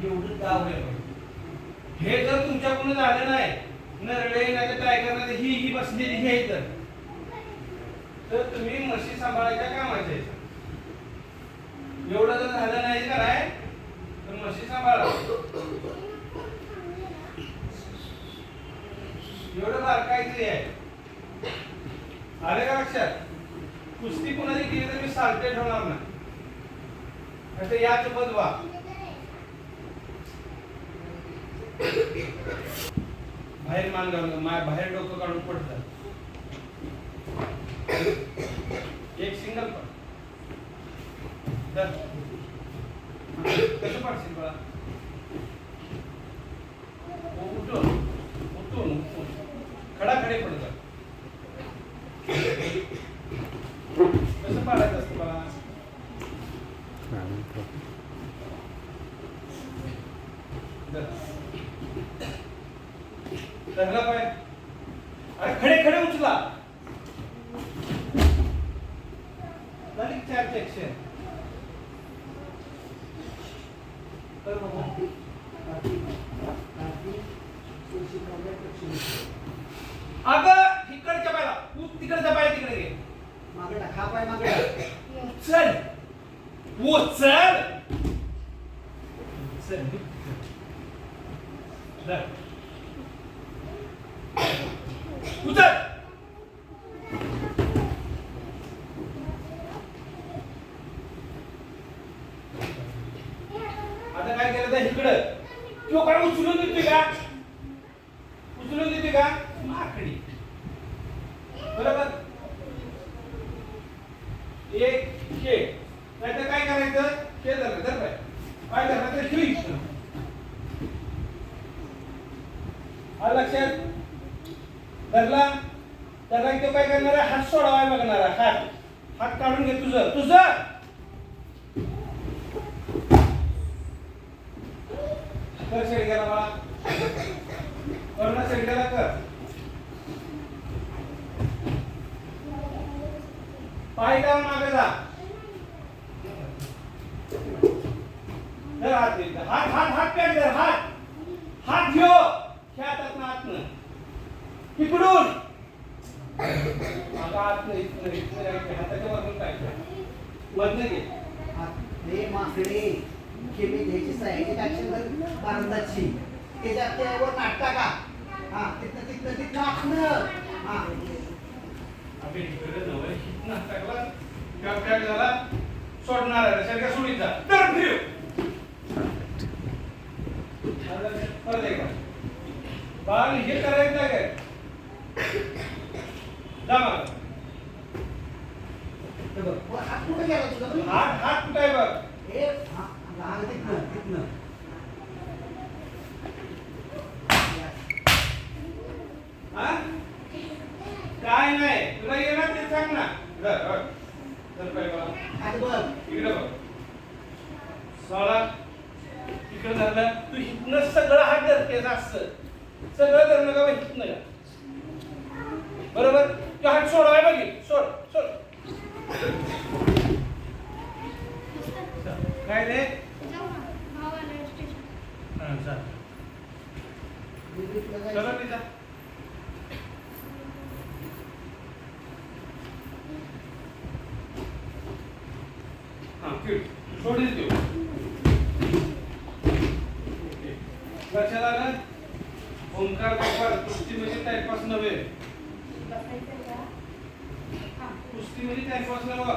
एवढं गाव आहे. हे जर तुमच्याकडून झालं नाही, नरडे नाही तर टायगर नाही ही बसलेली हे तर तुम्ही म्हशी सांभाळायच्या कामाचे. एवढं जर झालं नाही का नाही तर म्हशी सांभाळा. एवढं बारकायचं आहे. आले का लक्षात? कुस्ती कुणाची केली तर मी सालटे ठेवणार ना. आता याच बदवा बाहेर मान घालून बाहेर डोकं काढून पडतात. एक सिंगल पण कसं पाडशील बाळा? उठून उठून उठून खडाखडे पडतात. कसं पाडायचं असतं बाळा? धरला पाय. अरे खडे खडे उचला. झाली 4 सेक्शन. तर अगं इकडच्या पायाला तू तिकडच्या पाया तिकडे घे. मागे टाक. हा पाय मागे टाक. चल चल चल उचल. आता काय केलं तर इकडं किंवा काय उचलून देते का? उचलून देते का? माकडी. बरोबर. एक हे नाहीतर काय करायचं? हे धरलं धर पाय. पाय धरलं तर शिवी. लक्षात धरला त्याला तो काय करणार आहे? हात सोडावाय बघणार आहे. हात काढून घे. तुझं कर. शेडग्याला बाळा कर ना. शेडग्याला कर. पाय डाऊन मागे जा. हात हात हात हात पॅक धर. हात घेऊ हातात ना आतनं इकडून आतनं इथनं हाताच्या वरून काय मधनं घे. हे माकडे खेळी घ्यायची सायची ऍक्शन बांधाची त्याच्यात त्यावर नाटका का. हा तिथनं आतनं. हा अबे इकडे जवळ इथनं टाकला पॅक झाला. सोडणार आहे सगळ्या सोडीत जा. तर फिरू परत एकदा बाळ हे करायचं आहे काय? जा मग. हात कुठे गेला तुझा? हात कुठे आहे बघ. हे तिथनं हा काय नाही तुला येणार ते सांग ना. धर पाय बाळा. इकडे बघ. सोळा इकडे धरलं. तू इथनं सगळं हात धरतेस असं सगळं धरणं का इथनं का. बरोबर. तू हात सोडवाय बघी. सोड सोड. काय रे? चला तिचा सोडील देऊ. लक्षात आलं? ओंकार बाबा कुस्ती म्हणजे टाइमपास नव्हे. कुस्ती म्हणजे टाइमपास नव्हे.